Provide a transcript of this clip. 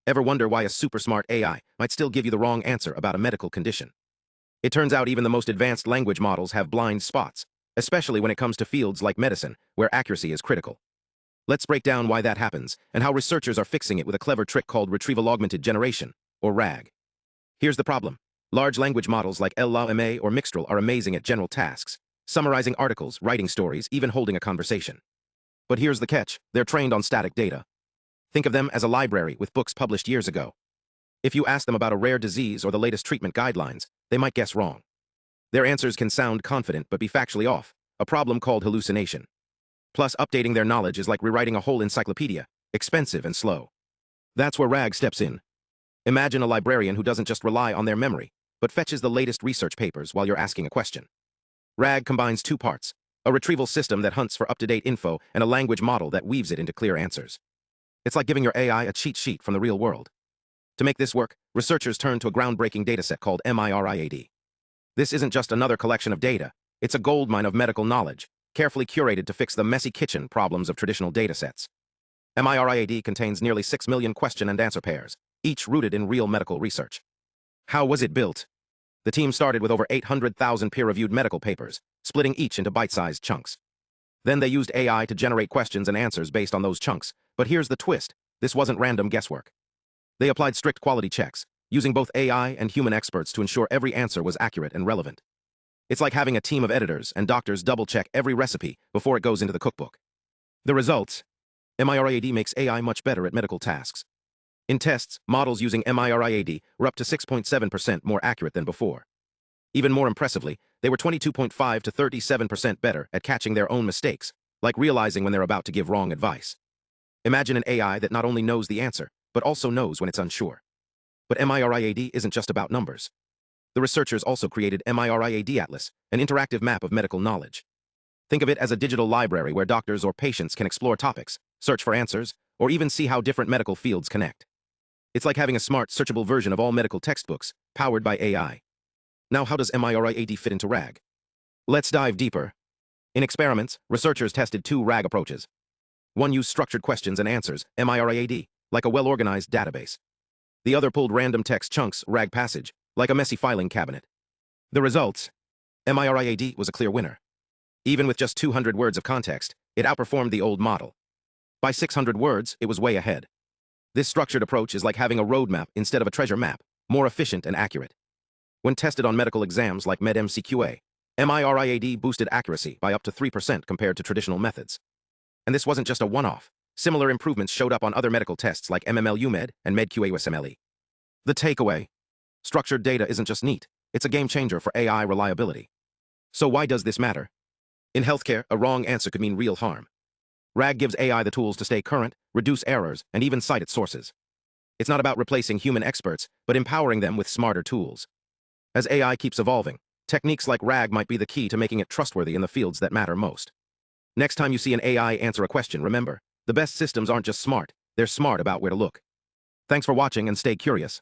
Ever wonder why a super smart AI might still give you the wrong answer about a medical condition? It turns out even the most advanced language models have blind spots, especially when it comes to fields like medicine, where accuracy is critical. Let's break down why that happens and how researchers are fixing it with a clever trick called Retrieval-Augmented Generation, or RAG. Here's the problem. Large language models like LLMA or Mixtral are amazing at general tasks, summarizing articles, writing stories, even holding a conversation. But here's the catch. They're trained on static data. Think of them as a library with books published years ago. If you ask them about a rare disease or the latest treatment guidelines, they might guess wrong. Their answers can sound confident but be factually off, a problem called hallucination. Plus, updating their knowledge is like rewriting a whole encyclopedia, expensive and slow. That's where RAG steps in. Imagine a librarian who doesn't just rely on their memory, but fetches the latest research papers while you're asking a question. RAG combines two parts, a retrieval system that hunts for up-to-date info and a language model that weaves it into clear answers. It's like giving your AI a cheat sheet from the real world. To make this work, researchers turn to a groundbreaking dataset called MIRIAD. This isn't just another collection of data, it's a goldmine of medical knowledge, carefully curated to fix the messy kitchen problems of traditional datasets. MIRIAD contains nearly 6 million question and answer pairs, each rooted in real medical research. How was it built? The team started with over 800,000 peer-reviewed medical papers, splitting each into bite-sized chunks. Then they used AI to generate questions and answers based on those chunks. But here's the twist. This wasn't random guesswork. They applied strict quality checks, using both AI and human experts to ensure every answer was accurate and relevant. It's like having a team of editors and doctors double-check every recipe before it goes into the cookbook. The results? MIRIAD makes AI much better at medical tasks. In tests, models using MIRIAD were up to 6.7% more accurate than before. Even more impressively, they were 22.5 to 37% better at catching their own mistakes, like realizing when they're about to give wrong advice. Imagine an AI that not only knows the answer, but also knows when it's unsure. But MIRIAD isn't just about numbers. The researchers also created MIRIAD-Atlas, an interactive map of medical knowledge. Think of it as a digital library where doctors or patients can explore topics, search for answers, or even see how different medical fields connect. It's like having a smart, searchable version of all medical textbooks, powered by AI. Now, how does MIRIAD fit into RAG? Let's dive deeper. In experiments, researchers tested two RAG approaches. One used structured questions and answers, MIRIAD, like a well-organized database. The other pulled random text chunks, RAG passage, like a messy filing cabinet. The results? MIRIAD was a clear winner. Even with just 200 words of context, it outperformed the old model. By 600 words, it was way ahead. This structured approach is like having a roadmap instead of a treasure map, more efficient and accurate. When tested on medical exams like MedMCQA, MIRIAD boosted accuracy by up to 3% compared to traditional methods. And this wasn't just a one-off. Similar improvements showed up on other medical tests like MMLUMed and MedQA-USMLE. The takeaway: structured data isn't just neat, it's a game changer for AI reliability. So why does this matter? In healthcare, a wrong answer could mean real harm. RAG gives AI the tools to stay current, reduce errors, and even cite its sources. It's not about replacing human experts, but empowering them with smarter tools. As AI keeps evolving, techniques like RAG might be the key to making it trustworthy in the fields that matter most. Next time you see an AI answer a question, remember, the best systems aren't just smart, they're smart about where to look. Thanks for watching and stay curious.